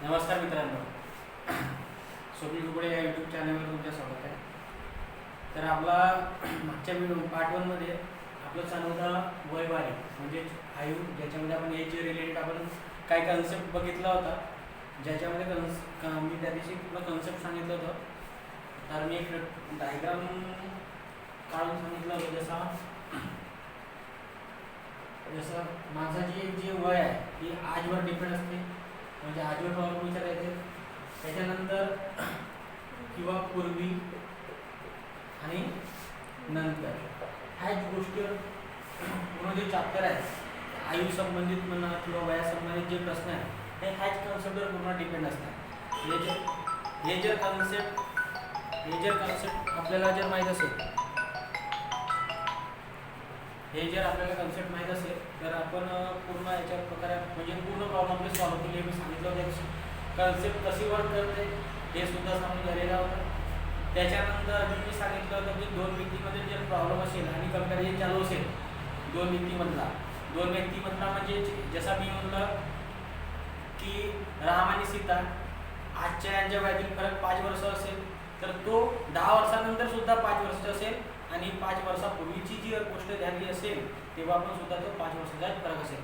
नमस्कार मित्रांनो, स्वप्नील कुकडे या यूट्यूब चॅनलवर तुमचं स्वागत आहे. तर आपला मागच्या व्हिडिओ पार्ट 1 मध्ये आपलं चालू होता वयवारी म्हणजे आयु, ज्याच्यामध्ये आपण एज रिलेटेड आपण काय कन्सेप्ट बघितला होता, ज्याच्यामध्ये मी त्या दिवशी पूर्ण कन्सेप्ट सांगितलं होतं. तर मी एक डायग्राम काढून सांगितलं होतं. जसं माणसाची जे वय आहे ती आजवर डिपेंड असते, म्हणजे आजवर प्रॉब्लेम विचारायचे, त्याच्यानंतर किंवा पूर्वी आणि नंतर ह्या गोष्टीवर पूर्ण जे चॅप्टर आहे आयु संबंधित म्हणा किंवा वयासंबंधित जे प्रश्न आहेत ते ह्याच कन्सेप्टवर पूर्ण डिपेंड असतात. हे जर कन्सेप्ट आपल्याला जर माहीत असेल, हे जर आपल्याला कन्सेप्ट माहीत असेल तर आपण पूर्ण याच्या प्रकारे म्हणजे पूर्ण प्रॉब्लेम आपले सॉल्व्ह केले. मी सांगितलं होतं कन्सेप्ट कशी वर्क करते हे सुद्धा सांगून झालेलं होतं. त्याच्यानंतर अजून मी सांगितलं होतं की दोन व्यक्तीमध्ये जर प्रॉब्लेम असेल आणि कंपॅरिझन चालू असेल दोन व्यक्तीमधला म्हणजे जसा मी म्हणलं की राम आणि सीता आजच्या यांच्या वयातील फरक 5 वर्ष असेल तर तो 10 वर्षानंतर सुद्धा 5 वर्षाचा असेल आणि 5 वर्षापूर्वीची जी गोष्ट झाली असेल तेव्हा पण सुद्धा तो 5 वर्षाचा फरक असेल.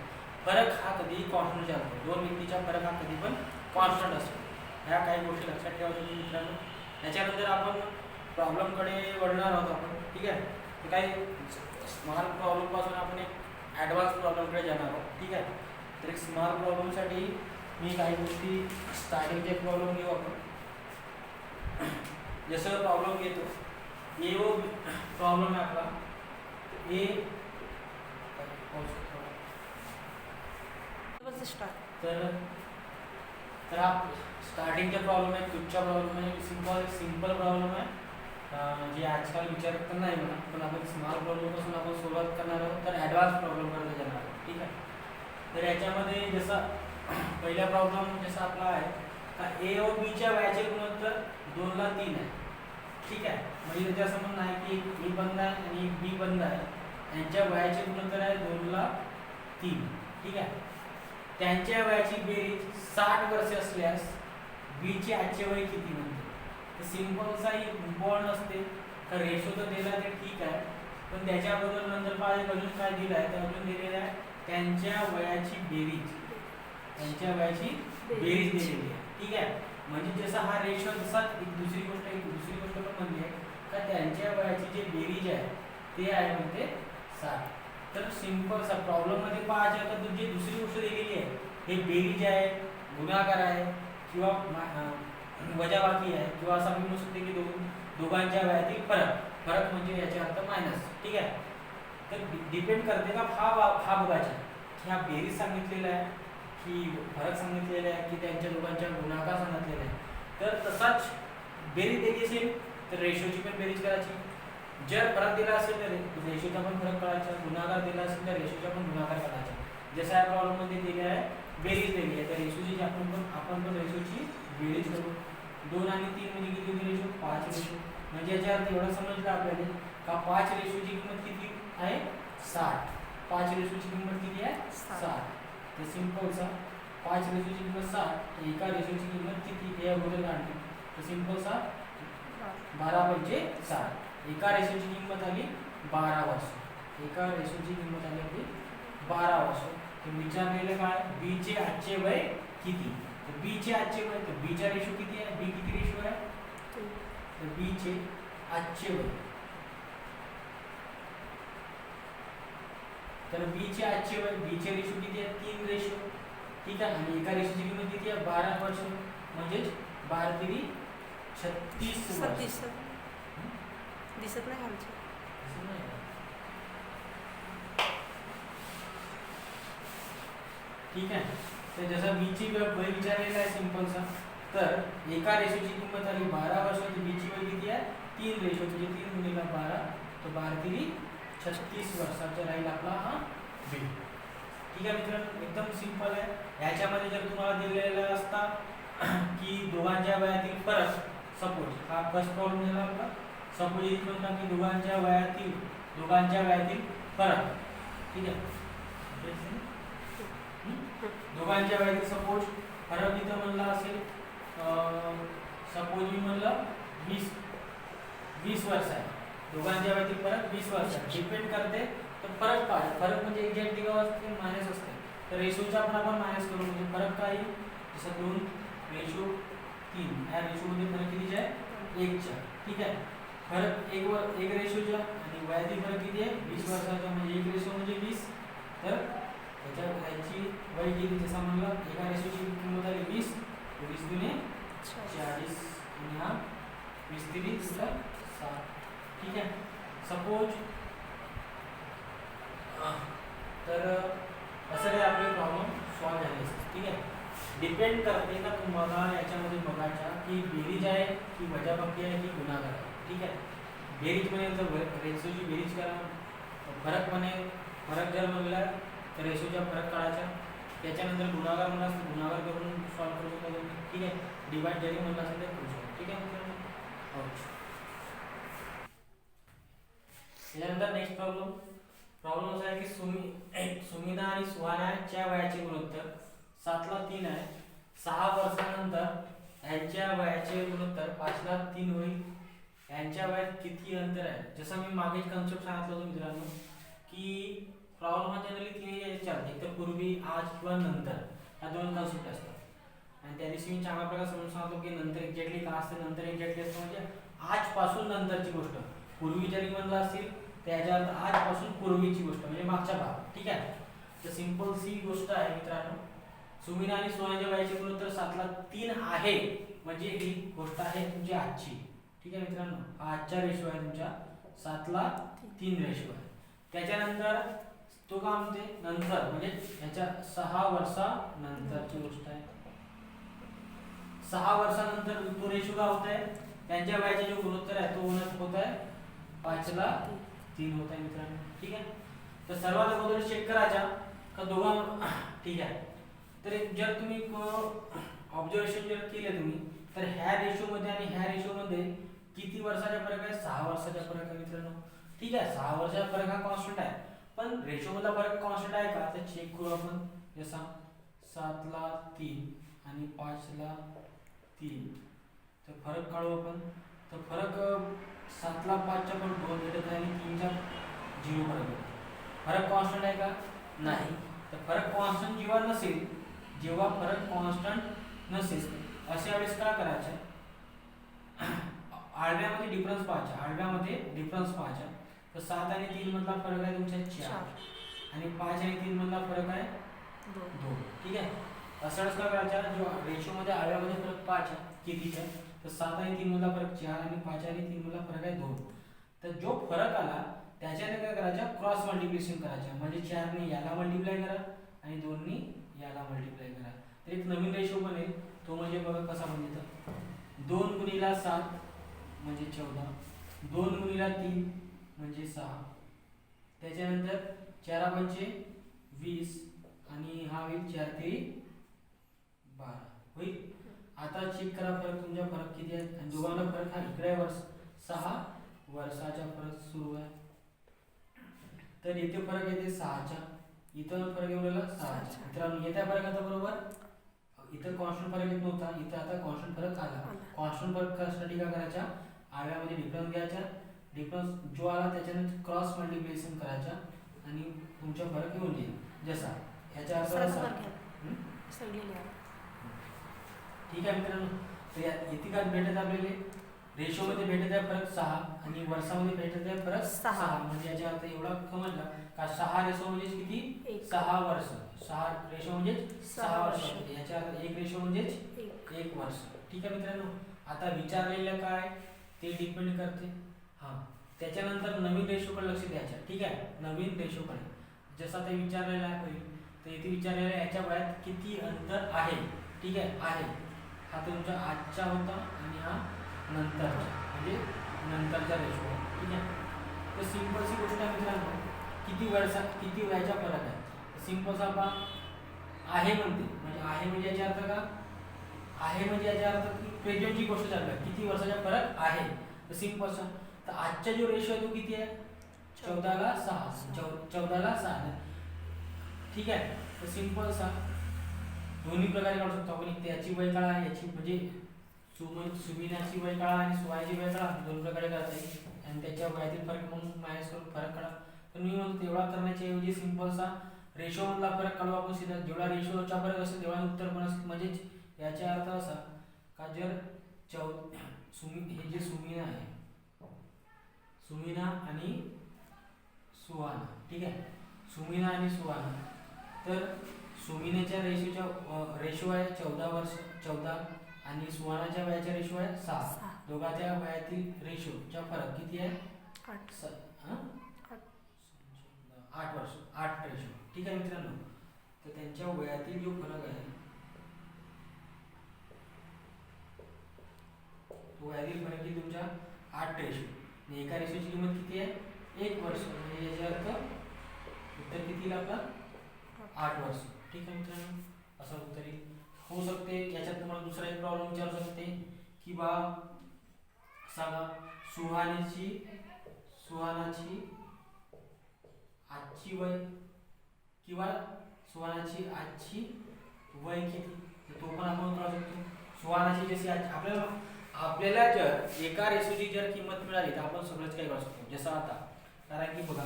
फरक हा कधीही कॉन्स्टंट चालतो, दोन व्यक्तीचा फरक हा कधी पण कॉन्स्टंट असतो. ह्या काही गोष्टी लक्षात ठेवा तुम्ही मित्रांनो. त्याच्यानंतर आपण प्रॉब्लेमकडे वळणार आहोत आपण, ठीक आहे. तर काही स्मॉल प्रॉब्लेमपासून आपण एक ॲडव्हान्स प्रॉब्लेमकडे जाणार आहोत, ठीक आहे. तर एक स्मॉल प्रॉब्लेमसाठी मी काही गोष्टी स्टार्टिंगचे प्रॉब्लेम घेऊ आपण. जसं प्रॉब्लेम घेतो ए वो प्रॉब्लेम है आपला ए तर आप स्टार्टिंगचा प्रॉब्लेम आहे, कुठचा प्रॉब्लेम आहे, सिंपल प्रॉब्लेम आहे जे आजकाल विचारत तर नाही म्हणा, पण आपण स्मॉल प्रॉब्लेमपासून आपण सुरुवात करणार आहोत तर ॲडव्हान्स प्रॉब्लेमकडे जाणार आहोत, ठीक आहे. तर याच्यामध्ये जसं पहिला प्रॉब्लेम जसा आपला आहे का ए व बीच्या वयाचे गुणोत्तर 2ला 3 आहे, ठीक आहे. म्हणजे त्याचं असं म्हणणं आहे की एक ए बंद आहे आणि एक बी बंद आहे, यांच्या वयाचे गुणोत्तर आहे 2ला 3, ठीक आहे. त्यांच्या वयाची बेरीज 60 वर्षे असल्यास बीचे आजचे वय किती म्हणते. तर सिंपलचा इम्पॉर्टंट असते तर रेशो तर दिला ते ठीक आहे, पण त्याच्याबद्दल नंतर अजून काय दिलं आहे तर अजून दिलेलं आहे त्यांच्या वयाची बेरीज दिलेली आहे, ठीक आहे. म्हणजे जसा हा रेशो जसा दुसरी गोष्ट पण म्हणली आहे का त्यांच्या वयाची जे बेरीज आहे ते आहे म्हणते 60. तर सिंपलचा प्रॉब्लेममध्ये पाहायचं तर जी दुसरी गोष्ट दिलेली आहे हे बेरीज आहे, गुणाकार आहे किंवा वजाबाकी आहे किंवा असं मी म्हणू शकते की दोघांच्या वयातील फरक म्हणजे याचे अर्थ मायनस, ठीक आहे. तर डिपेंड करते का हा बघायचा की हा बेरीज सांगितलेला आहे की फरक सांगितलेला आहे की त्यांच्या दोघांच्या गुणाकार सांगितलेला आहे. तर तसाच बेरीज दिली असेल तर रेशोची पण बेरीज करायची, जर फरक दिला असेल तर रेशोचा पण फरक करायचा, गुणाकार दिला असेल तर रेशोचा पण गुणाकार करायचा. जसं या प्रॉब्लेममध्ये दिले आहे बेरीज दिली आहे तर रेशोची आपण पण रेशोची बेरीज करू. 2 आणि 3 म्हणजे किती होती रेशो 5 रेशो. म्हणजे याच्या अर्थ एवढं समजलं आपल्याला का 5 रेशोची किंमत किती आहे 60. 5 रेशोची किंमत किती आहे 60. तर सिंपलचा 5 रेशोची किंमत 60, एका रेशोची किंमत किती हे अगोदर काढली तर सिंपलचा 12 म्हणजे 60. एका रेशोची किंमत आली 12 वर्ष. एका रेशोची किंमत आली आपली 12 वर्ष. तर विचारलेलं काय बीचे आजचे वय किती. तर बीचे आजचे वय तर बीचा रेशो किती आहे, बी किती रेशो आहे तर बीचे आजचे वय तर बीचे आजचे वय बीचे रेशो किती आहे 3 रेशो, ठीक आहे. आणि एका रेशोची किंमत किती आहे 12 वर्ष म्हणजेच 12 तरी 36 वर्ष. दिसत नाही आमचं. ठीक आहे. तर जसं बीची वय विचारलेला आहे सिंपलचा तर एका रेशोची किंमत आली 12 वर्ष तर बीची वय किती आहे 3 रेशो म्हणजे 3 गुणिले 12 तर 12 तरी 36 वर्षाचा राहील आपला हा बी, ठीक आहे मित्रांनो. एकदम सिंपल आहे. ह्याच्यामध्ये जर तुम्हाला दिलेला असता की दोघांच्या वयातील फरक, सपोज हा फर्स्ट प्रॉब्लेम झाला आपला. सपोज इथे म्हणतात की दोघांच्या वयातील फरक, ठीक आहे. दोघांच्या वयातील सपोज फरक इथं म्हणला असेल सपोज मी म्हणलं 20 वर्ष आहे, दोघांच्या वयातील फरक 20 वर्ष आहे. डिपेंड करते तर फरक काय, फरक म्हणजे एक्झॅक्ट दिवा असते मायनस असते, तर रेशोच्या आपण मायनस करू, म्हणजे फरक काय येईल, जसं 2:3 या रेशोमध्ये फरक किती आहे 1च्या. ठीक आहे, फरक एक रेशोच्या आणि वयातील फरक किती आहे 20 वर्षाचा, म्हणजे एक रेशो म्हणजे 20, तर याची वय किती, जसं म्हणलं एका रेशोची किंमत आली 20, 20 दुने 40 आणि हा 20 3 7. ठीक आहे, सपोज तर असं काही आपले प्रॉब्लेम सॉल्व झाले असते. ठीक आहे, डिपेंड करते का तुम्हाला याच्यामध्ये बघायच्या की बेरीज आहे की वजाबाकी आहे की गुणाकार आहे. ठीक आहे, बेरीज म्हणेल तर रेशोची बेरीज करा, फरक म्हणेल फरक जर म्हणला तर रेशोच्या फरक काढायचा, त्याच्यानंतर गुणाकार म्हणला तर गुणाकार करून सॉल्व करू शकतो. ठीक आहे, डिवाइड जरी म्हणला असेल तर करू शकतो. ठीक आहे मित्रांनो, त्याच्यानंतर नेक्स्ट प्रॉब्लेम असा आहे की सुमिता आणि सुहानाच्या वयाचे गुणोत्तर 7ला 3 आहे. 6 वर्षानंतर यांच्या वयाचे गुणोत्तर 5ला 3 होईल. यांच्या वयात किती अंतर आहे, जसं मी मागे कन्सेप्ट सांगितलं होतं मित्रांनो की प्रॉब्लेम हा जनरली 3 याच्यात, एक तर पूर्वी, आज किंवा नंतर, हा 2 कन्सेप्ट असतात. आणि त्या दिवशी मी चांगल्या प्रकारे समजून सांगतो की नंतर एक्झॅक्टली का असते, नंतर एक्झॅक्टली असतं म्हणजे आजपासून नंतरची गोष्ट. पूर्वी जरी म्हणलं असेल त्याच्या अर्थ आजपासून पूर्वीची गोष्ट म्हणजे मागचा भाग. ठीक आहे, तर सिंपल सी गोष्ट आहे मित्रांनो, सुमिना आणि सोनाच्या वयाचे गुणोत्तर 7ला 3 आहे, म्हणजे ही गोष्ट आहे तुमची आजची. ठीक आहे मित्रांनो, हा आजचा रेशो आहे तुमच्या 7ला 3 रेशो आहे. त्याच्यानंतर तो का म्हणते नंतर, म्हणजे याच्या 6 वर्षानंतरची गोष्ट आहे. 6 वर्षानंतर तो रेशो का होत आहे, त्यांच्या वयाचे जो गुणोत्तर आहे तो होत आहे 5ला 3 होत आहे मित्रांनो. ठीक आहे, तर सर्वात अगोदर चेक करायचा का दोघां. ठीक आहे, तर जर तुम्ही ऑब्झर्वेशन जर केले तुम्ही, तर ह्या रेशोमध्ये आणि ह्या रेशोमध्ये किती वर्षाचा फरक आहे, 6 वर्षाचा फरक आहे मित्रांनो. ठीक आहे, 6 वर्षाचा फरक हा कॉन्स्टंट आहे, पण रेशोमधला फरक कॉन्स्टंट आहे का तर चेक करू आपण. जसा 7ला 3 आणि 5ला 3, तर फरक काढू आपण. तर फरक 7ला 5च्या पण 2 भेटत आहे आणि 3च्या 0 फरक आहे. फरक कॉन्स्टंट आहे का नाही, तर फरक कॉन्स्टंट जेव्हा फरक कॉन्स्टंट नसेल अशा वेळेस काय करायचं, आडव्यामध्ये डिफरन्स पाहायचा. तर 7 आणि 3 मधला फरक आहे तुमचा 4 आणि 5 आणि 3 मधला फरक आहे 2. ठीक आहे, असंच काय करायचा, जो रेशो मध्ये आडव्यामध्ये फरक पाहायचा कितीचा, तर 7 आणि 3 मधला फरक 4 आणि 5 आणि 3 मधला फरक आहे 2. तर जो फरक आला त्याच्याने काय करायचा, क्रॉस मल्टिप्लिकेशन करायचं, म्हणजे 4 ने याला मल्टिप्लाय करा आणि 2 ने याला मल्टिप्लाय करा, तर एक नवीन रेशो बनेल. तो म्हणजे बघा कसा बनेल, 2 गुणिला 7 म्हणजे 14, 2 गुणिला 3 म्हणजे 6, त्याच्यानंतर 4 पंचे 20 आणि हा होईल 4 3 12 होईल. आता चेक करा फरक, तुमचा फरक किती आहे, आणि दोघांना फरक हा इकडे 6 वर्षाचा फरक सुरू आहे. तर इथे फरक येते 6चा, इथं फरक येऊन राहिला 6चा. मित्रांनो येत्या फरक आता बरोबर, इथं कॉन्स्टंट फरक येत नव्हता, इथं आता कॉन्स्टंट फरक आला. कॉन्स्टंट फरक करण्यासाठी काय करायचा, आडव्यामध्ये डिफरन्स घ्यायचा, डिफरन्स जो आला त्याच्यानंतर क्रॉस मल्टिप्लिकेशन करायचा आणि तुमचा फरक येऊन येईल. जसा ह्याच्या अर्थ असा. ठीक आहे मित्रांनो, तर इथे काय भेटत आपल्याला, रेशो मध्ये भेटत आहे फरक 6 आणि वर्षामध्ये भेटत आहे फरक 6, म्हणजे याचा अर्थ एवढा समजला का 6 रेशो म्हणजे किती, 6 वर्ष. 6 रेशो म्हणजे 6 वर्ष, याचा अर्थ 1 रेशो म्हणजे 1 वर्ष. ठीक आहे मित्रांनो, आता विचारलेलं काय ते डिपेंड करते. हां, त्याच्यानंतर नवीन रेशोकडे लक्ष द्यायचं. ठीक आहे, नवीन रेशोकडे जसं ते विचारलेलं आहे, तर इथे विचारलेलं आहे याच्या वयात किती अंतर आहे. ठीक आहे, हा तुमचा आजचा होता आणि हा नंतरचा, म्हणजे नंतरचा रेशो आहे. ठीक आहे, तर सिंपल सी गोष्ट आहे मित्रांनो, किती वयाचा फरक आहे. सिंपल सा आहे म्हणजे आहे म्हणजे याचा अर्थ का, आहे म्हणजे याचा अर्थ की प्रेझेंटची गोष्ट चालू आहे, किती वर्षाचा फरक आहे. तर सिंपल सा, तर आजचा जो रेशो आहे तो किती आहे, 14ला 6. 14ला 6. ठीक आहे, तर सिंपल सा दोन्ही प्रकारे काढू शकतो आपण. त्याची वय काढा, याची म्हणजे सुमिनाची वय काढा आणि सुहायची वय काढा, दोन प्रकारे काढता येईल आणि त्याच्या वयातील फरक म्हणून मायनस करून फरक काढा. पण मी म्हणतो तेवढा करण्याच्या ऐवजी सिंपलसा रेशो मधला फरक काढू आपण सीधा. जेवढा रेशोचा फरक असेल तेवढा उत्तर पण असेल. म्हणजेच याचा अर्थ असा का जर हे जे सुमिना आहे, सुमिना आणि सुहाना, ठीक आहे, सुमिना आणि सुहाना, तर सुमिनाच्या रेशो आहे 14 वर्ष 14 आणि सुहानाच्या वयाचा रेशो आहे 6. दोघांच्या वयातील रेशोचा फरक किती आहे? 8 वर्ष, 8 रेशो, ठीक आहे मित्रांनो. तर त्यांच्या वयातील जो फरक आहे तो वयातील फरक किती तुमच्या 8 रेशो आणि एका रेशोची किंमत किती आहे? 1 वर्ष. म्हणजे याचा अर्थ उत्तर किती लागला? 8 वर्ष, ठीक आहे मित्रांनो. असं उत्तर होऊ शकते. याच्यात तुम्हाला दुसरा एक प्रॉब्लेम विचारू शकते की बा सांगा सुहानाची आजची वय किंवा सुहानाची आजची वय किती, तो पण आपण काढू शकतो. सुहानाची जशी आपल्याला जर एका रेशोची जर किंमत मिळाली तर आपण सगळंच काही काढू शकतो. जसं आता कारण की बघा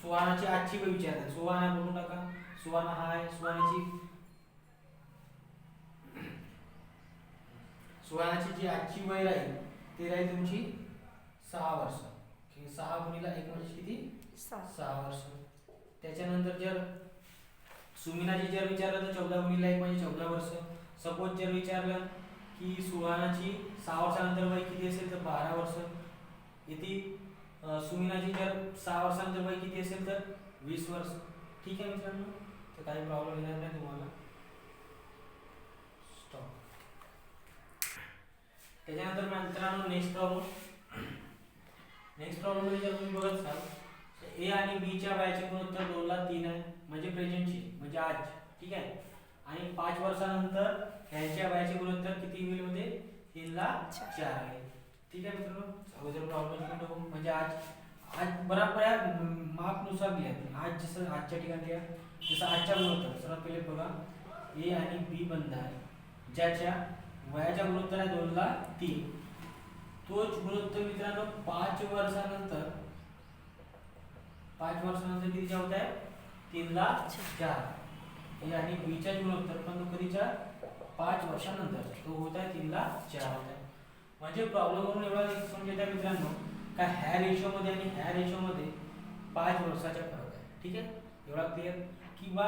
सुहानाची आजची वय विचारतात. सुहाना बघून टाका. सुहाना हा आहे. सुहानाची जी आजची वय राहील ती राहील तुमची 6 वर्ष. 6 गुणिले 1 म्हणजे किती? 6 वर्ष. त्याच्यानंतर जर सुमिनाची जर विचारलं तर 14 गुणिले 1 म्हणजे 14 वर्ष. सपोज जर विचारलं की सुहानाची 6 वर्षानंतर वय किती असेल तर 12 वर्ष. इथे सुमिनाची जर 6 वर्षानंतर वय किती असेल तर 20 वर्ष. ठीक आहे मित्रांनो. तर काही प्रॉब्लेम येणार नाही तुम्हाला. स्टॉप. त्याच्यानंतर मित्रांनो नेक्स्ट प्रॉब्लेम मध्ये जर तुम्ही बघत असाल तर ए आणि बी च्या वयाचे गुणोत्तर 2:3 आहे म्हणजे प्रेझेंटची म्हणजे आज, ठीक आहे. आणि 5 वर्षानंतर यांच्या वयाचे गुणोत्तर किती होईल मध्ये 3:4 आहे. ठीक आहे मित्रांनो. अगोदर प्रॉब्लेम बघू. म्हणजे आज बराबर या मापनुसार लिहा. आज जसं आजच्या ठिकाणी लिहा. जसं आजच्या गुणोत्तर सर्वात पहिले बघा ए आणि बी बंध आहे ज्याच्या वयाचा गुणोत्तर आहे 2:3. तोच गुणोत्तर मित्रांनो 5 वर्षानंतर किती होत आहे? 3:4. ए आणि बी च्या गुणोत्तर पण कधीच्या 5 वर्षानंतर तो होत आहे 3:4 होत आहे. म्हणजे प्रॉब्लेम वरून एवढा समजत आहे मित्रांनो का ह्या रेशो मध्ये आणि ह्या रेशो मध्ये 5 वर्षाचा फरक आहे. ठीक आहे. एवढा क्लिअर की बा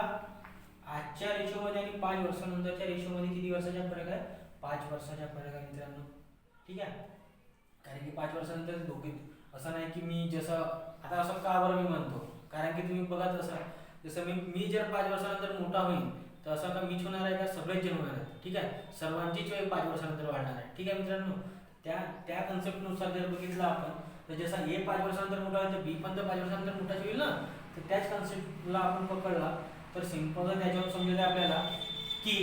आजच्या रेशो मध्ये आणि 5 वर्षानंतरच्या रेशो मध्ये किती वर्षाचा फरक आहे? 5 वर्षाचा फरक आहे मित्रांनो. ठीक आहे. कारण की 5 वर्षानंतर दोघे असं नाही की मी जसं आता असं का बरं मी म्हणतो कारण की तुम्ही बघत असाल जसं मी जर 5 वर्षानंतर मोठा होईल तर असं का मीच होणार आहे का? सगळेच जण होणार आहेत. ठीक आहे. सर्वांचीच वय 5 वर्षानंतर वाढणार आहे. ठीक आहे मित्रांनो. त्या कन्सेप्टनुसार जर बघितलं आपण तर जसा ए 5 वर्षानंतर मोठा होईल तर बी पण तर 5 वर्षानंतर मोठाच होईल ना. तर त्याच कन्सेप्टला आपण पकडला तर सिंपल त्याच्यावर समजेल आपल्याला की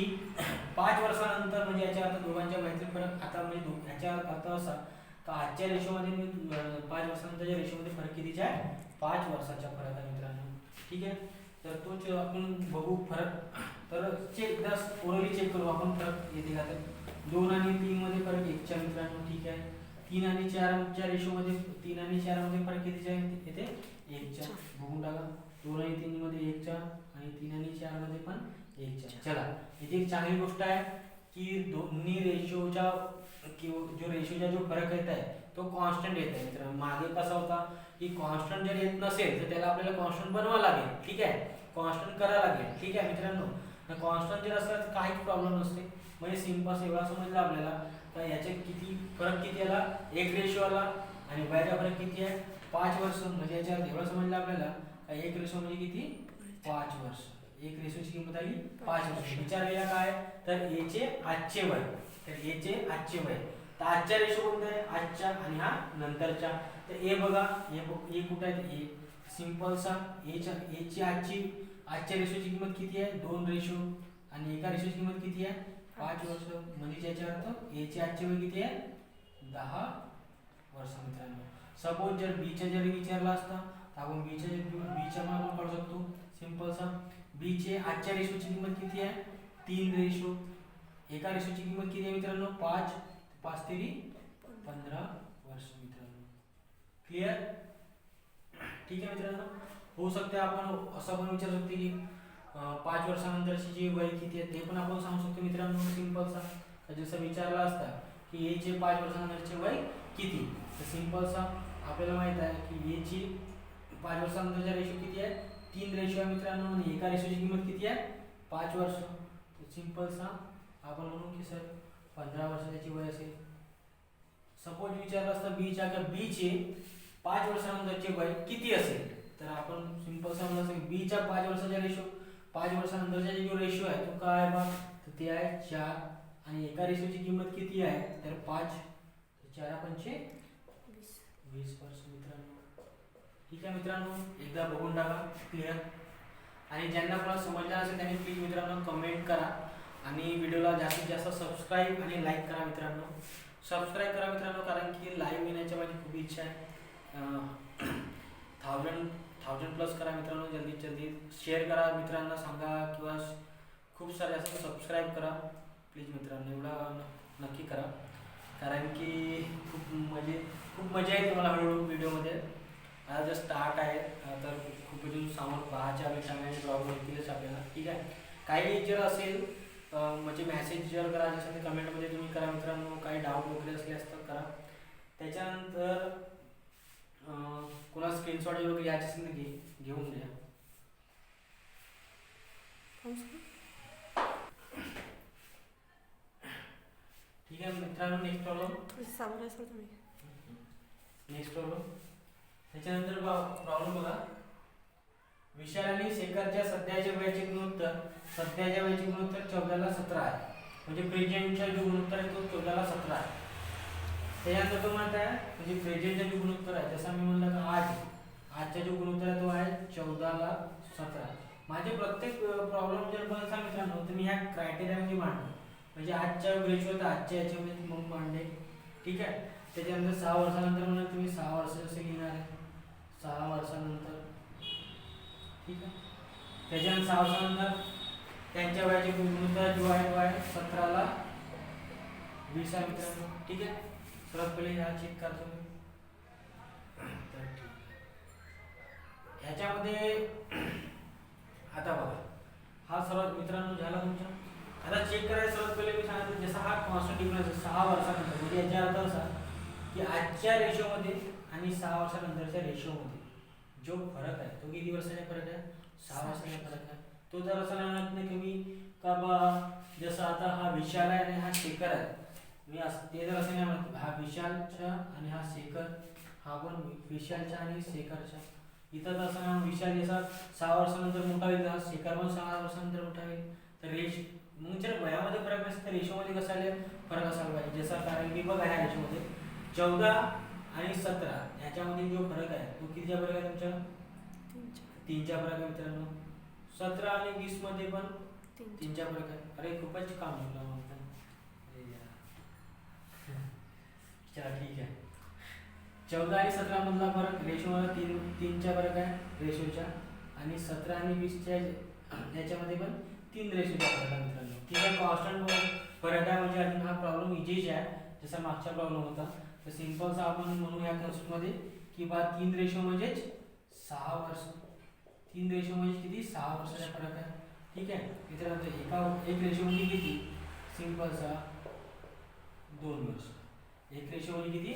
5 वर्षानंतर म्हणजे याच्या अर्थ दोघांच्या वयातील फरक आता म्हणजे याचा अर्थ असा का आजच्या रेशोमध्ये 5 वर्षानंतरच्या रेशोमध्ये फरक कितीचा आहे? 5 वर्षाचा फरक आहे मित्रांनो. ठीक आहे. तर तोच आपण बघू फरक. तर ओरली चेक करू आपण फरक येते का तर 2 आणि 3 मध्ये फरक 1 चा मित्रांनो. ठीक आहे. 3 आणि 4 च्या रेशोमध्ये 3 आणि 4 मध्ये फरक कितीचा आहे? येते 1 चा. बघून टाका. 2 आणि 3 मध्ये 1 चा आणि 3 आणि 4 मध्ये पण 1 चा. चला इथे एक चांगली गोष्ट आहे की दोन्ही रेशोचा जो फरक येत आहे तो कॉन्स्टंट येत आहे मित्रांनो. मागे कसा होता की कॉन्स्टंट जर येत नसेल तर त्याला आपल्याला कॉन्स्टंट बनवावं लागेल. ठीक आहे. कॉन्स्टंट करावं लागेल. ठीक आहे मित्रांनो. कॉन्स्टंट जर असला तर काहीच प्रॉब्लेम नसते. म्हणजे सिंपल एवढा समजलं आपल्याला तर याचे फरक किती आला? 1 रेशो आला आणि वयाचा फरक किती आहे? 5 वर्ष. म्हणजे याच्या एवढं समजलं आपल्याला का 1 रेशो म्हणजे किती? 5 वर्ष. 1 रेशोची किंमत आली 5 वर्ष. विचारलेला काय तर एचे आजचे वय. तर एचे आजचे वय तर आजच्या रेशो कोणता आहे? आजच्या आणि हा नंतरच्या. तर ए बघा ए कुठे आहे? ए सिंपलसा एची आजच्या रेशोची किंमत किती आहे? 2 रेशो आणि एका रेशोची किंमत किती आहे? 5 वर्ष. म्हणजे याचा अर्थ एचे आजचे वय किती आहे? 10 वर्ष मित्रांनो. सपोज जर बी च्या जरी विचारला असता तर आपण बीच्या आपण काढू शकतो. सिंपलसा बी चे आजच्या रेशोची किंमत किती आहे? 3 रेशो, एका रेशोची किंमत किती आहे मित्रांनो 5, 5 तेरी 15 वर्ष मित्रांनो. क्लिअर? ठीक आहे मित्रांनो. होऊ शकते आपण असं पण विचारू शकते की 5 वर्षानंतरची जी वय किती आहे ते पण आपण सांगू शकतो मित्रांनो. सिंपलचा जसं विचारला असता की एचे 5 वर्षानंतरचे वय किती, तर सिंपलचा आपल्याला माहित आहे की एची 5 वर्षानंतरचा रेशो किती आहे 3 रेशो आहे मित्रांनो, आणि एका रेशोची किंमत किती आहे 5 वर्ष. तर सिंपलचा आपण म्हणू की सर 15 वर्ष त्याची वय असेल. सपोज विचारलं असतं बीच्या का बीचे 5 वर्षानंतरचे वय किती असेल, तर आपण सिंपल समजलं की बीच्या 5 वर्षाचा रेशो 5 वर्षानंतरचा जो रेशो आहे तो काय आहे बा, तर ते आहे 4, आणि एका रेशोची किंमत किती आहे तर 5, 4 पंचे 20 वर्ष मित्रांनो. ठीक आहे मित्रांनो, एकदा बघून टाका. क्लिअर? आणि ज्यांना कोणाला समजलं असेल त्यांनी प्लीज मित्रांनो कमेंट करा, आणि व्हिडिओला जास्तीत जास्त सबस्क्राईब आणि लाईक करा मित्रांनो. सबस्क्राईब करा मित्रांनो, कारण की लाईव्ह येण्याची माझी खूप इच्छा आहे. 1000+ करा मित्रांनो, जल्दीत जल्दी शेअर करा मित्रांना सांगा, किंवा खूप सारे असं सबस्क्राईब करा प्लीज मित्रांनो. एवढा नक्की करा, कारण की खूप मजा येते मला व्हिडिओमध्ये. आता जस्ट स्टार्ट आहे, तर खूप समोर पाहायचे आपले चांगले ब्लॉग येतीलच आपल्याला. ठीक आहे? काही जर असेल म्हणजे मेसेज जर करायचे असेल तर कमेंटमध्ये तुम्ही करा मित्रांनो. काही डाऊट वगैरे असल्यास तर करा. त्याच्यानंतर कोणा स्क्रीनशॉट वगैरे घ्यायचे असेल तर घेऊन द्या. ठीक आहे मित्रांनो. Next problem. Next problem. त्याच्यानंतर प्रॉब्लेम बघा. विशाल आणि शेखरच्या सध्याच्या वयाचे गुणोत्तर 14:17 आहे. म्हणजे प्रेझेंटचा जो गुणोत्तर आहे तो 14:17 आहे. त्याच्यानंतर तो म्हणत आहे म्हणजे प्रेझेंटचा जो गुणोत्तर आहे, जसं मी म्हणलं का आजचा जो गुणोत्तर आहे तो आहे 14:17. माझे प्रत्येक प्रॉब्लेम जर पण सांग मित्रांनो तर मी ह्या क्रायटेरियामध्ये मांडतो. म्हणजे आजच्या रेशो तर आजच्या याच्यामध्ये मग मांडले. ठीक आहे? त्याच्यानंतर 6 वर्षानंतर म्हणून तुम्ही 6 वर्ष जसे लिहिणार आहे 6 वर्षानंतर. ठीक आहे? त्याच्यानंतर 6 वर्षानंतर त्यांच्या वयाचे गुणोत्तर जो आहे तो आहे 17:20 आहे मित्रांनो. ठीक आहे? सर्वात पहिले हा चेक करतो मी. तर ठीक आहे. ह्याच्यामध्ये आता बघा, हा सर्वात मित्रांनो झाला तुमचा. आता चेक करायचं सर्वात पहिले मी सांगितलं जसा हा कॉन्स्टंट डिफरन्स 6 वर्षानंतर, म्हणजे याचा अर्थ असा की आजच्या रेशोमध्ये आणि 6 वर्षानंतरच्या रेशोमध्ये जो फरक आहे तो किती वर्षाचा फरक आहे 6 वर्षाचा फरक आहे. तो जर असा म्हणत नाही की मी का बा जसं आता हा विशाल आहे आणि हा शेखर आहे, मी असं ते जर असं नाही म्हणत हा विशालचा आणि हा शेखर, हा पण विशालचा आणि शेखरचा. इथं जसं ना विशाल जसा 6 वर्षानंतर मोठा होईल, हा शेखर पण 6 वर्षानंतर मोठा होईल. तर मग जर वयामध्ये फरक नसेल तर रेशोमध्ये कसा फरक असायला पाहिजे. जसा कारण की बघा ह्या रेशोमध्ये 14 आणि 17 ह्याच्यामध्ये जो फरक आहे तो कितीचा फरक आहे तुमच्या 3चा फरक आहे मित्रांनो. 17 आणि 20 मध्ये पण 3चा फरक आहे. अरे खूपच काम झालं म्हणतात. चला ठीक आहे. 14 आणि 17 मधला फरक रेशोमध्ये 3चा फरक आहे रेशोच्या, आणि 17 आणि 20च्या याच्यामध्ये पण 3 रेशोचा फरक आहे मित्रांनो. ठीक आहे? कॉन्स्टंट फरक आहे म्हणजे अजून हा प्रॉब्लेम इझीच आहे जसा मागचा प्रॉब्लेम होता. तर सिंपलचा आपण म्हणू या कन्सेप्टमध्ये की बा 3 रेशो म्हणजेच 6 वर्ष. 3 रेशो म्हणजे किती 6 वर्षाचा फरक आहे. ठीक आहे मित्रांनो. एक रेशो म्हणजे किती सिंपलचा 2 वर्ष. एक रेशो म्हणजे किती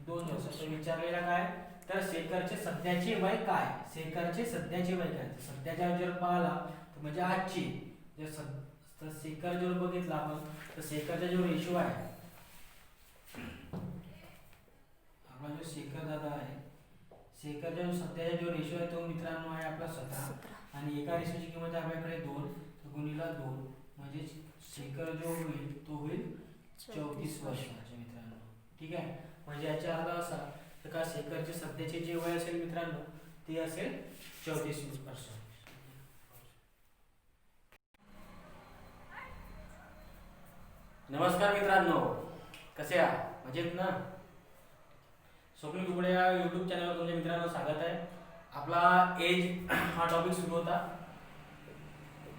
2 वर्ष. तर विचारलेला काय तर शेखरचे सध्याचे वय काय, शेखरचे सध्याचे वय काय. सध्याच्या जर पाहिला तर म्हणजे आजची जर शेखर जर बघितला आपण तर शेखरचा जो रेशो आहे, आपला जो शेखर दादा आहे, शेखरचा जो सध्याचा जो रेशो आहे तो मित्रांनो आहे आपला 17, आणि एका रेशोची किंमत आपल्याकडे 2 तर गुणिला 2 म्हणजे शेखर जो होईल तो होईल 34 वर्षाचे मित्रांनो. ठीक आहे? म्हणजे याचा अर्थ असा तर का शेखरचे सध्याचे जे वय असेल मित्रांनो ते असेल 34 वर्ष. नमस्कार मित्रांनो, कसे आहात? मजेत ना? स्वप्नील कुकडे या यूट्यूब चॅनलवर तुमच्या मित्रांनो स्वागत आहे. आपला एज हा टॉपिक सुरू होता.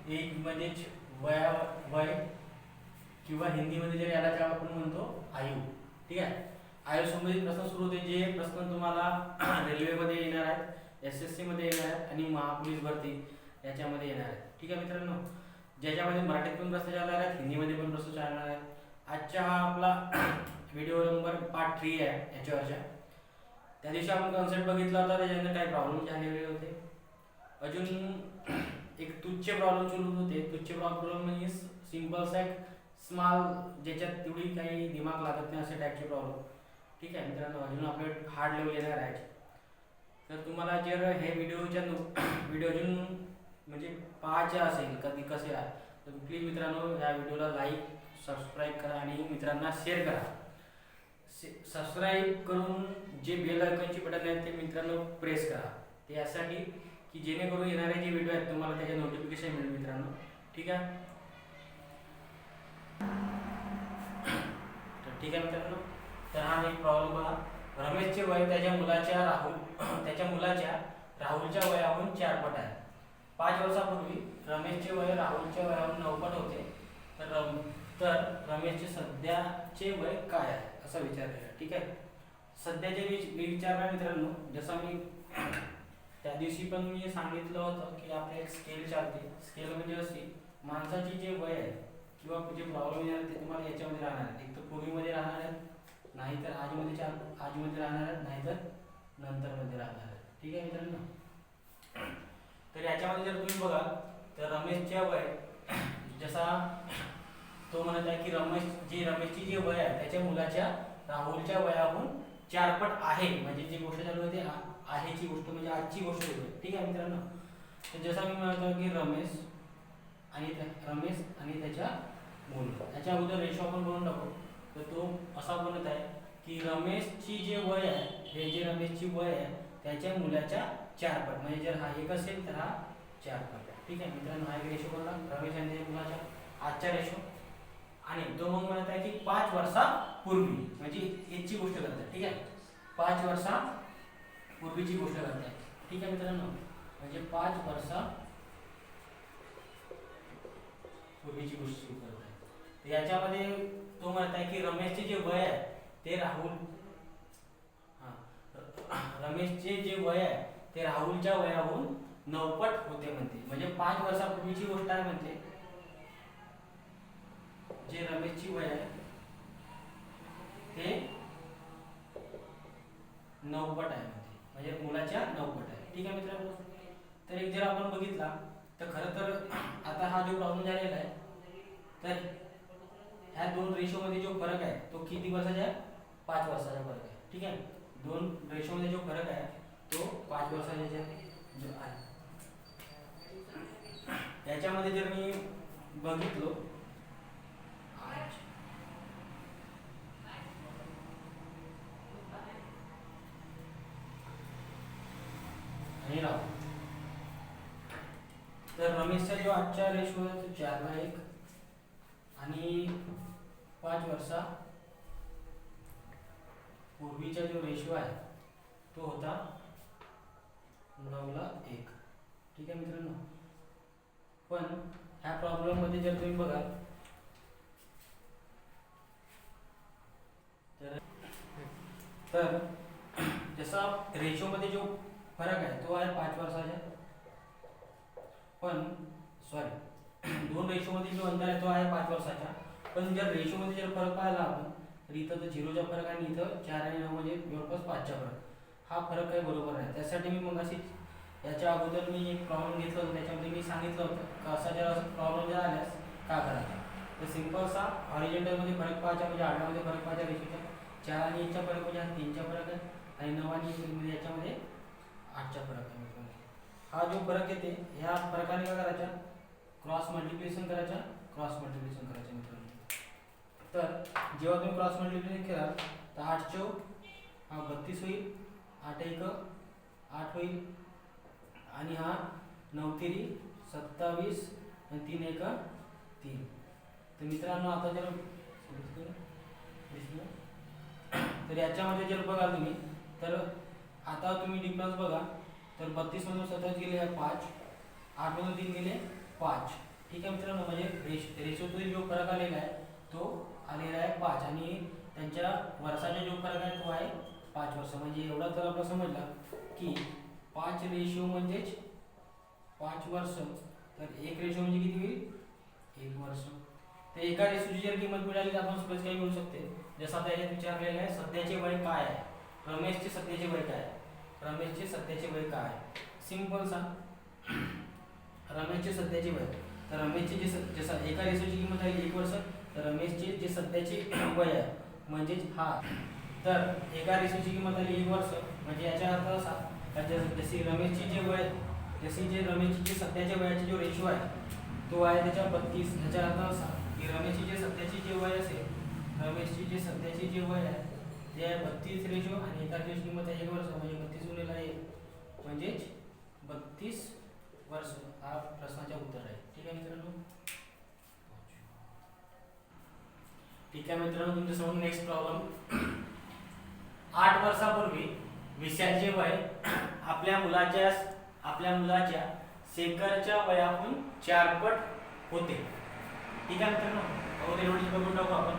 एज म्हणजेच वय किंवा हिंदीमध्ये जे याला जेव्हा आपण म्हणतो आयु, ठीक आहे. आयु संबंधित प्रश्न सुरू होते, जे प्रश्न तुम्हाला रेल्वेमध्ये येणार आहेत, SSC मध्ये येणार आहेत आणि महापोलीस भरती याच्यामध्ये येणार आहेत, ठीक आहे मित्रांनो. ज्याच्यामध्ये मराठीत पण प्रश्न चालणार आहेत, हिंदीमध्ये पण प्रश्न चालणार आहेत. आजचा हा आपला व्हिडिओ नंबर पार्ट 3 आहे याच्यावरच्या. त्या दिवशी आपण कन्सेप्ट बघितला होता, त्याच्यानंतर काही प्रॉब्लेम झालेले होते. अजून एक तुच्छ प्रॉब्लेम सुरू होते. तुच्छ प्रॉब्लेम म्हणजे सिंपल एक स्मॉल, ज्याच्यात तेवढी काही दिमाग लागत नाही असे टाईपचे प्रॉब्लेम, ठीक आहे मित्रांनो. अजून आपले हार्ड लेवल येणार आहे. तर तुम्हाला जर हे व्हिडिओ अजून म्हणजे पाहायचे असेल कधी कसे आहे, तर प्लीज मित्रांनो या व्हिडिओला लाईक सबस्क्राईब करा आणि मित्रांना शेअर करा. सबस्क्राईब करून जे बेल आयकॉनचे बटन आहे ते मित्रांनो प्रेस करा. ते यासाठी की जेणेकरून येणारे जे व्हिडिओ आहेत तुम्हाला त्याचे नोटिफिकेशन मिळेल मित्रांनो, ठीक आहे. तर ठीक आहे मित्रांनो, तर हा एक प्रॉब्लेम बघा. रमेशचे वय त्याच्या मुलाच्या राहुलच्या वयाहून 4 पट आहे. 5 वर्षापूर्वी रमेशचे वय राहुलच्या वयाहून 9 पट होते. तर रमेशचे सध्याचे वय काय आहे असं विचारलेलं आहे, ठीक आहे. सध्याचे विचारणार मित्रांनो, जसं मी त्या दिवशी पण मी सांगितलं होतं की आपले एक स्केल चालते. स्केल म्हणजे अशी माणसाची जे वय आहे किंवा जे प्रॉब्लेम येणार ते तुम्हाला याच्यामध्ये राहणार आहेत. एक तर पूर्वीमध्ये राहणार आहेत, नाहीतर आजमध्ये राहणार आहेत, नाहीतर नंतरमध्ये राहणार आहेत, ठीक आहे मित्रांनो. तर याच्यामध्ये जर तुम्ही बघा तर रमेशच्या वय, जसा तो म्हणत आहे की रमेशची जी वय आहे त्याच्या मुलाच्या राहुलच्या वयाहून 4 पट आहे. म्हणजे जी गोष्ट चालू होती आहेची गोष्ट म्हणजे आजची गोष्ट होती, ठीक आहे मित्रांनो. तर जसा मी म्हणतो की रमेश आणि त्याच्या मूल, याच्या अगोदर रेशो आपण बनवून टाकू. तर तो असा बनत आहे की रमेशची जे वय आहे, हे जे रमेशची वय आहे त्याच्या मुलाच्या 4 पट. म्हणजे जर हा 1 असेल तर हा 4 पट, ठीक आहे मित्रांनो. हा एक रेशो बनला रमेश आणि त्याच्या मुलाच्या आजचा रेशो. आणि तो मग म्हणत आहे की 5 वर्षापूर्वी, म्हणजे याची गोष्ट करत आहे, ठीक आहे. 5 वर्षापूर्वीची गोष्ट करत आहे, ठीक आहे मित्रांनो. म्हणजे 5 वर्षापूर्वीची गोष्ट सुरू करत आहे. तर याच्यामध्ये तो म्हणत आहे की रमेशचे जे वय आहे ते रमेशचे जे वय आहे ते राहुलच्या वयाहून 9 पट होते म्हणते. म्हणजे 5 वर्षापूर्वीची गोष्ट आहे म्हणते. जे रमेशची वय आहे ते 9 पट आहे म्हणते. म्हणजे मुलाच्या 9 पट आहे, ठीक आहे मित्रांनो. तर एक जर आपण बघितला तर खरं तर आता हा जो प्रॉब्लेम झालेला आहे, तर ह्या दोन रेशोमध्ये जो फरक आहे तो किती वर्षाचा आहे? 5 वर्षाचा फरक आहे, ठीक आहे. दोन रेशोमध्ये जो फरक आहे तो 5 वर्षाचा आहे. याच्यामध्ये जर मी बघितलो आणि राहू, तर रमेशचा जो आजचा रेशो आहे तो 4:1 आणि 5 वर्षा पूर्वीचा जो रेशो आहे तो होता 9:1, ठीक आहे मित्रांनो. पण ह्या प्रॉब्लेम मध्ये जर तुम्ही बघाल तर जसा रेशो मध्ये जो फरक आहे तो आहे 5 वर्षाचा. पण दोन रेशो मध्ये जो अंतर आहे तो आहे 5 वर्षाचा. पण जर रेशो मध्ये जर फरक पाहिला आपण तर इथं तर 0चा फरक आणि इथं 4 आणि 9 म्हणजे जवळपास 5चा फरक. हा फरक काही बरोबर नाही. त्यासाठी मी मग अशी याच्या अगोदर मी एक प्रॉब्लेम घेतलं होतं, त्याच्यामध्ये मी सांगितलं होतं की असा जर प्रॉब्लेम जर आल्यास का करायचा. तर सिंपलसा हॉरिझॉन्टलमध्ये फरक पाहायचा, म्हणजे आडव्यामध्ये फरक पाहायचा रेशोचा. 4 आणि 1चा फरक म्हणजे हा 3चा फरक आहे आणि 9 आणि 1 म्हणजे याच्यामध्ये 8चा फरक आहे मित्रांनो. हा जो फरक येते ह्या फरकाने काय करायचा? क्रॉस मल्टिप्लिकेशन करायचं मित्रांनो. तर जेव्हा तुम्ही क्रॉस मल्टिप्लिकेशन केला तर 8 चौक हा 32 होईल, 8 एक 8 होईल आणि हा 9 तिरी 27 आणि 3 एक 3. तर मित्रांनो आता जर तर याच्यामध्ये जर बघा तुम्ही तर आता तुम्ही डिफरन्स बघा तर 32 मधून 27 गेले 5, 8 मधून 3 गेले 5, ठीक आहे मित्रांनो, म्हणजे रेशोतील जो फरक आलेला आहे तो आलेला आहे 5 आणि त्यांच्या वर्षाचा जो फरक आहे तो आहे 5 वर्ष. म्हणजे एवढा तर आपला समजला की 5 रेशो म्हणजेच 5 वर्ष, तर 1 रेशो म्हणजे किती होईल 1 वर्ष. तर एका रेशोची जर किंमत मिळाली तर आपण सहज काही मिळू शकते. जसं आता याच्यात विचारलेलं आहे सध्याचे वय काय आहे, रमेशचे सध्याचे वय काय आहे, रमेशचे सध्याचे वय काय आहे. सिंपल सांग, रमेशचे सध्याचे वय, तर रमेशचे जसं एका रेशोची किंमत आहे 1 वर्ष, तर रमेशचे जे सध्याचे वय आहे म्हणजेच हा, तर एका रेशोची किंमत आली 1 वर्ष, म्हणजे याचा अर्थ असा जशी रमेशची जे वय, रमेशची जे सध्याच्या वयाची जो रेशो आहे तो आहे त्याच्या 32. याचा अर्थ असा की रमेशची जे सध्याची जे वय असेल, रमेशची जे सध्याची जे वय आहे ते आहे 32 रेशो आणि एका रेशोची किंमत आहे 1 वर्ष, म्हणजे 32 गुणिले 1 म्हणजेच 32 वर्ष. हा प्रश्नाचे उत्तर आहे. ठीक आहे मित्रांनो. ठीक आहे मित्रांनो, तुमच्यासमोर नेक्स्ट प्रॉब्लेम. 8 वर्षापूर्वी विशालचे वय आपल्या मुलाच्या शेखरच्या वयाहून 4 पट होते. ठीक आहे मित्रांनो, अगोदर एवढीच बघून टाकू आपण.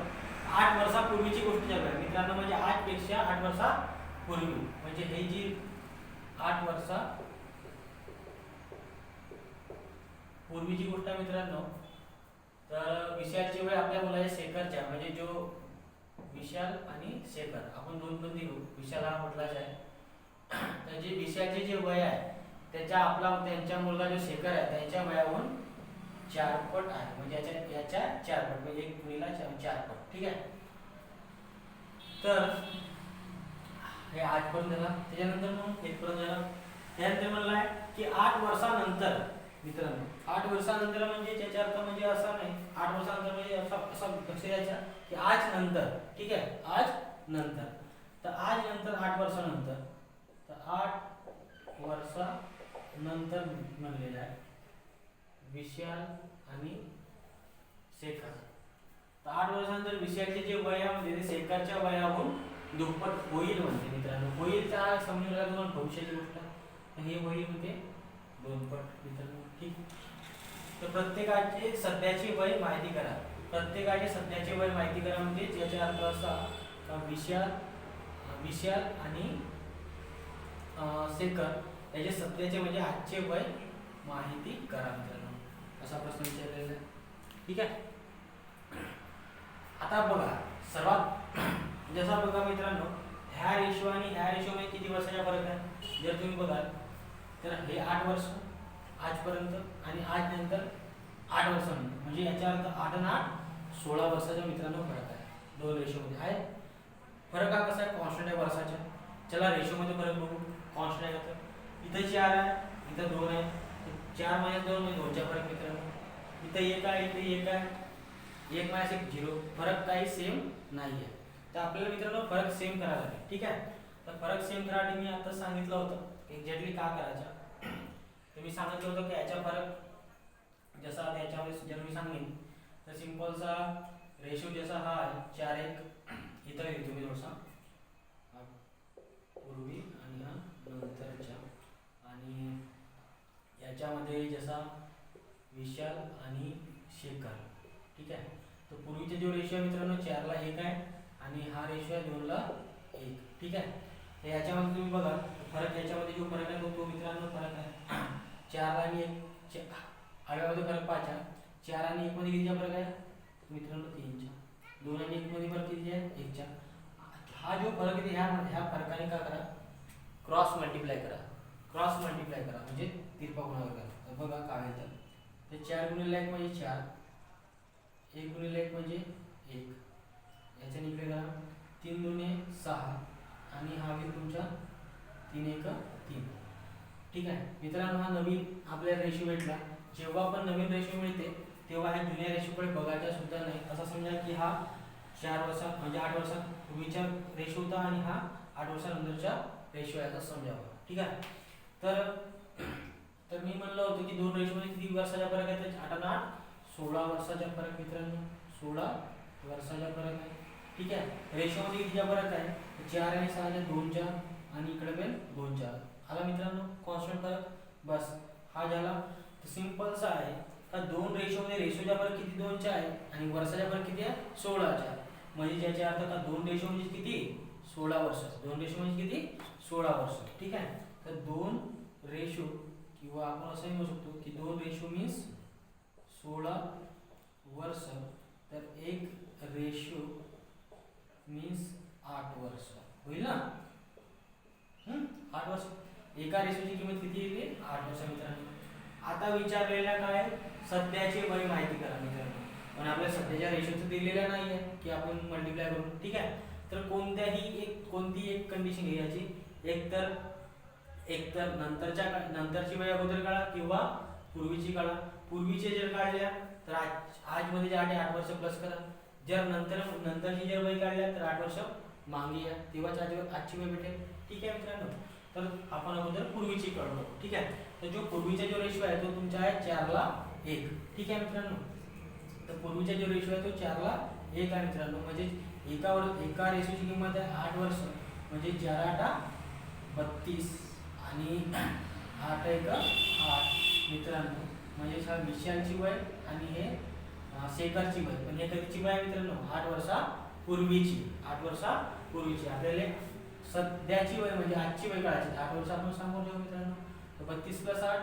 8 वर्षापूर्वीची गोष्ट चालू आहे मित्रांनो, म्हणजे 8 पेक्षा 8 वर्षापूर्वी, म्हणजे हे जी 8 वर्षापूर्वीची गोष्ट आहे मित्रांनो. तर विशालचे वय आपल्या मुलाच्या शेखरच्या, म्हणजे जो विशाल आणि शेखर आपण दोन बंदी घेऊ, विशाल हा वडिलाचा आहे, तर जे विशालचे जे वय आहे त्यांच्या मुलगा जो शेखर आहे त्यांच्या वयाहून 4 पट आहे, म्हणजे याच्या 4 पट, म्हणजे 1 गुणिले 4 पट. ठीक आहे. तर हे 8 पर्यंत झाला, त्याच्यानंतर मग 1 पर्यंत झाला. त्यानंतर म्हणलं आहे की 8 वर्षानंतर मित्रांनो, 8 वर्षानंतर म्हणजे त्याचा अर्थ म्हणजे असा नाही, 8 वर्षानंतर म्हणजे असा लक्ष द्यायचा की आज नंतर. ठीक आहे, आज नंतर. तर आज नंतर 8 वर्षानंतर, तर 8 वर्षानंतर म्हणलेलं आहे विशाल आणि शेखर. तर 8 वर्षानंतर विशालचे जे वय आहे म्हणजे ते शेखरच्या वयाहून दुप्पट होईल म्हणते मित्रांनो. होईल त्या समजून तुम्हाला भविष्याची गोष्ट, हे होईल म्हणजे 2 पट मित्रांनो. ठीक. तर प्रत्येकाचे सध्याचे वय माहिती करा. प्रत्येकाचे सध्याचे वय माहिती करा म्हणजे याचा अर्थ असा का विशाल आणि शेखर याचे सध्याचे म्हणजे आजचे वय माहिती करा मित्रांनो, असा प्रश्न विचारलेला आहे. ठीक आहे. आता बघा सर्वात जसा बघा मित्रांनो, ह्या रेशो आणि ह्या रेशो मध्ये किती वर्षाचा फरक आहे. जर तुम्ही बघाल तर हे 8 वर्ष आजपर्यंत आणि आज नंतर 8 वर्षानंतर, म्हणजे याचा अर्थ 8 आणि 8 16 वर्षाचा मित्रांनो फरक आहे. दोन रेशो मध्ये आहे फरक. हा कसा आहे, कॉन्स्टंट आहे वर्षाचा. चला रेशो मध्ये फरक बघू. कॉन्स्टंट आहे तर इथं 4 आहे, इथं 2 आहे, 4 - 2 म्हणजे 2चा फरक मित्रांनो. इथं 1 आहे, इथे 1 आहे, 1 - 1 0, फरक काही सेम नाही आहे. तर आपल्याला मित्रांनो फरक सेम करायला लागेल. ठीक आहे. तर फरक सेम करायला मी आता सांगितलं होतं एक्झॅक्टली का करायचा. तर मी सांगितलं होतं की याचा फरक जसा आता याच्यामध्ये जर मी सांगेन तर सिंपलचा रेशो जसा हा आहे 4:1, इथं येईल तुम्ही थोडासा पूर्वी आणि हा नंतरच्या, आणि याच्यामध्ये जसा विशाल आणि शेखर. ठीक आहे. तर पूर्वीचा जो रेशो आहे मित्रांनो 4 ला 1 आहे आणि हा रेशो आहे 2 ला 1. ठीक आहे. तर याच्यामध्ये तुम्ही बघा फरक, याच्यामध्ये जो फरक आहे तो मित्रांनो फरक आहे 4 आणि 1 आडव्यामध्ये फरक 5 आहे. 4 आणि 1 मध्ये कितीचा फरक आहे मित्रांनो 3चा. 2 आणि 1 मध्ये फरक किती आहे 1चा. हा जो फरक आहे ह्या फरकाने काय करा, क्रॉस मल्टिप्लाय करा. क्रॉस मल्टिप्लाय करा म्हणजे तिरपा गुणाकार करा. तर बघा काय येतं, तर 4 गुणिले 1 म्हणजे 4, 1 गुणिले 1 म्हणजे 1, याच्या निघले करा 3 दुणे 6 आणि हा होईल तुमचा 3 1 3. ठीक आहे मित्रांनो, हा नवीन आपल्याला रेशो भेटला. जेव्हा पण नवीन रेशो मिळते तेव्हा ह्या जुन्या रेशोकडे बघायचा सुद्धा नाही. असं समजा की हा 4 वर्षा म्हणजे 8 वर्षापूर्वीचा रेशो होता आणि हा 8 वर्षानंतरचा रेशो आहे असं समजावं. ठीक आहे. तर मी म्हणलं होतं की दोन रेशोमध्ये किती वर्षाचा फरक आहे, तर 8 आणि 8 16 वर्षाचा फरक मित्रांनो, 16 वर्षाचा फरक आहे. ठीक आहे. रेशोमध्ये कितीचा फरक आहे, 4 आणि 6 2च्या आणि इकडे पण 2च्या आला मित्रांनो. कॉन्स्टंट फरक बस हा झाला. तर सिंपलचा आहे का 2 रेशोमध्ये रेशोचा फरक किती 2चा आहे आणि वर्षाचा फरक किती आहे 16चा. म्हणजे ज्याचा अर्थ का 2 रेशो म्हणजे किती 16 वर्ष. 2 रेशो म्हणजे किती 16 वर्ष. ठीक आहे. तर 2 रेशो किंवा आपण असं म्हणू शकतो की 2 रेशो मीन्स 16 वर्ष. तर 1 रेशो मीन्स 8 वर्ष होईल ना. 8 वर्ष. एका रेशोची किंमत किती येते 8 वर्ष मित्रांनो. आता विचारलेला काय सध्याची वय माहिती करा मित्रांनो. पण आपल्या सध्याच्या रेशोचं दिलेलं नाही आहे की आपण मल्टिप्लाय करू. ठीक आहे. तर कोणती एक कंडिशन घ्यायची. एक तर नंतरची वय अगोदर काढा किंवा पूर्वीची काढा. पूर्वीचे जर काढल्या तर आज मध्ये जे 8 वर्ष प्लस करा. जर नंतरची जर वय काढल्या तर 8 वर्ष मागे या तेव्हाच आजची वय भेटेल. ठीक आहे मित्रांनो. तर आपण अगोदर पूर्वीची काढू. ठीक आहे. तर जो पूर्वीचा जो रेशो आहे तो तुमचा आहे 4 ला 1. ठीक आहे मित्रांनो. तर पूर्वीचा जो रेशो आहे तो 4 ला 1 आहे मित्रांनो. म्हणजे एका रेशोची किंमत आहे 8 वर्ष. म्हणजे 4 8 32 आणि 8 1 8 मित्रांनो. म्हणजे हा विषयांची वय आणि हे शेखरची वय. पण हे कधीची वय आहे मित्रांनो 8 वर्षापूर्वीची. 8 वर्षापूर्वीची. आपल्याला सध्याची वय म्हणजे आजची वय काढायची. 8 वर्ष आपण सांगून ठेवू मित्रांनो. तर 32 + 8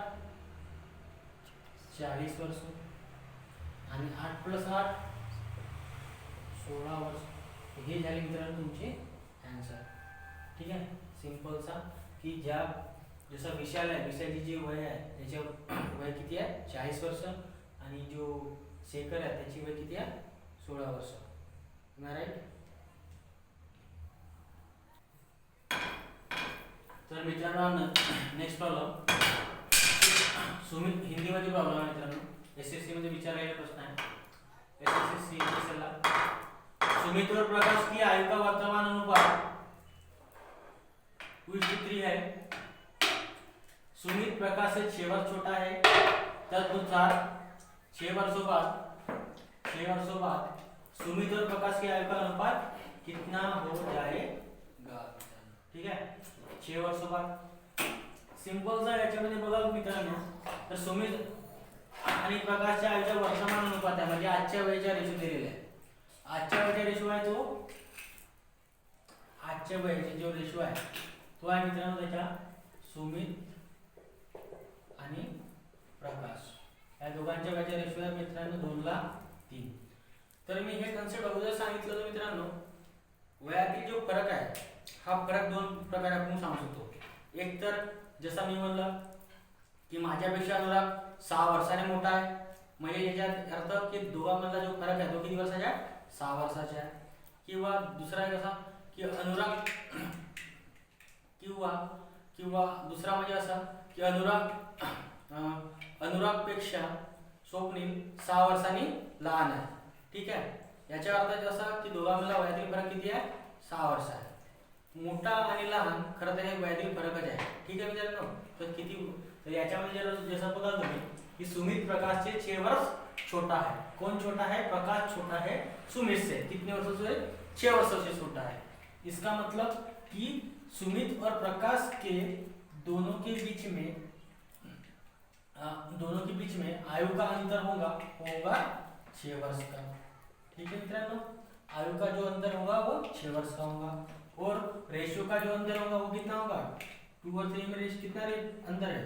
40 वर्ष आणि 8 + 8 16 वर्ष. हे झाले मित्रांनो तुमचे आन्सर. ठीक आहे. सिंपलचा की जसा विशाल आहे विशालची जी वय आहे त्याची वय किती आहे 40 वर्ष आणि जो शेखर आहे त्याची वय किती आहे 16 वर्ष. राईट. तर मित्रांनो नेक्स्ट प्रॉब्लेम सुमित हिंदीमध्ये प्रॉब्लेम आहे मित्रांनो. एसएससी मध्ये विचारलेला प्रश्न आहे. एसएससी ला सुमित और प्रकाश की आयु का वर्तमान अनुपात 2:3 है. सुमित प्रकाश से 6 वर्ष छोटा है. तदनुसार 6 वर्षों बाद सुमित और प्रकाश की आयु का अनुपात कितना हो जाएगा. ठीक है. 6 वर्षों बाद सिंपल सा याच्यामध्ये बघा मित्रांनो. तर सुमित आणि प्रकाशच्या आयुच्या वर्तमान अनुपात आहे म्हणजे आजच्या वयाच्या रेशो दिलेला आहे. आजच्या वयाचा रेशो आहे तो आजच्या वयाचा जो रेशो आहे तो आहे मित्रांनो त्याचा सुमित आणि प्रकाश या दोघांच्या वयाचा रेशो आहे मित्रांनो 2 ला 3. तर मी हे कन्सेप्ट अगोदर सांगितलं होतं मित्रांनो. वयातील जो फरक आहे हा फरक 2 प्रकारे आपण सांगू शकतो. एक तर जसा मी म्हणलं की माझ्यापेक्षा अनुराग 6 वर्षाने मोठा आहे. म्हणजे याच्यात अर्थ की दोघांमधला जो फरक आहे तो किती वर्षाचा आहे 6 वर्षाचा आहे. किंवा दुसरा कसा की अनुराग किंवा दुसरा म्हणजे असा की अनुरागपेक्षा स्वप्नील 6 वर्षांनी लहान आहे. ठीक आहे. याच्या अर्थ असा की दोघांमधला वयातील फरक किती आहे 6 वर्ष आहे. मोठा आणि लहान खरं तर हे वयातील फरकच आहे. ठीक आहे मित्रांनो. तर याच्यामध्ये जसं बघा तुम्ही कि सुमित प्रकाश से 6 वर्ष छोटा है. कौन छोटा है प्रकाश छोटा है सुमित से. कितने वर्षों से 6 वर्षों से छोटा है. इसका मतलब कि सुमित और प्रकाश के दोनों के बीच में आयु का अंतर होगा 6 वर्ष का. ठीक है मित्रांनो. आयु का जो अंतर होगा वो 6 वर्ष का होगा और रेशियो का जो अंतर होगा वो कितना होगा 2 और 3 में रेशियो कितना अंतर है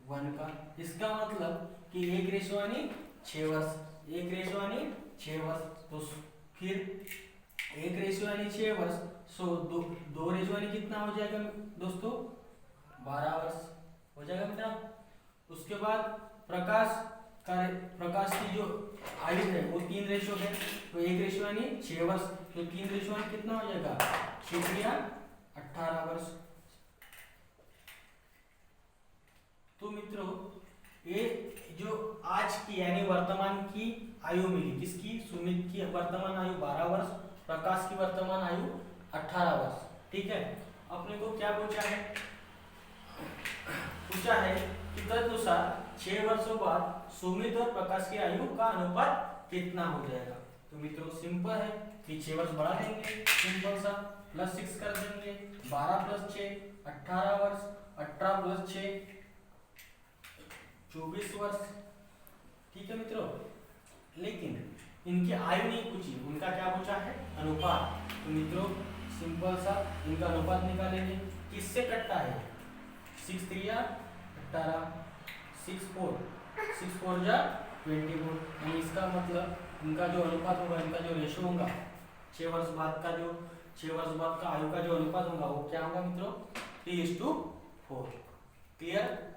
1 का. इसका मतलब कि 1 रेशियो यानी 6 वर्ष. 1 रेशियो यानी 6 वर्ष. तो फिर 1 रेशियो यानी 6 वर्ष. सो 2 रेशियो यानी कितना हो जाएगा दोस्तों 12 वर्ष हो जाएगा मित्रों. उसके बाद प्रकाश की जो आयु है वो 3 रेशियो है. तो 1 रेशियो यानी 6 वर्ष. तो 3 रेशियो यानी कितना हो जाएगा 18 वर्ष. तो मित्रों ये जो आज की यानी वर्तमान की आयु मिली किसकी सुमित की वर्तमान आयु 12 वर्ष. प्रकाश की वर्तमान आयु 18 वर्ष. ठीक है. अपने को क्या पूछा है कि तदनुसार 6 वर्षों बाद सुमित और प्रकाश की आयु का अनुपात कितना हो जाएगा. तो मित्रों सिंपल है कि 6 वर्ष बढ़ा देंगे. सिंपल सा +6 कर देंगे. 12 + 6 18 वर्ष. 18 + 6 24 वर्ष. ठीक है मित्रों, लेकिन इनकी आयु नहीं पूछी, उनका क्या पूछा है, अनुपात। तो मित्रों सिंपल सा इनका अनुपात निकालेंगे, किससे कटता है, 6 3 18, 6 4 6 4 जा 24, यानी इसका मतलब इनका जो अनुपात होगा, इनका जो रेशो होगा 6 वर्ष बाद का जो 6 वर्ष बाद का आयु का जो अनुपात होगा वो क्या होगा मित्रों, 3:4। क्लियर।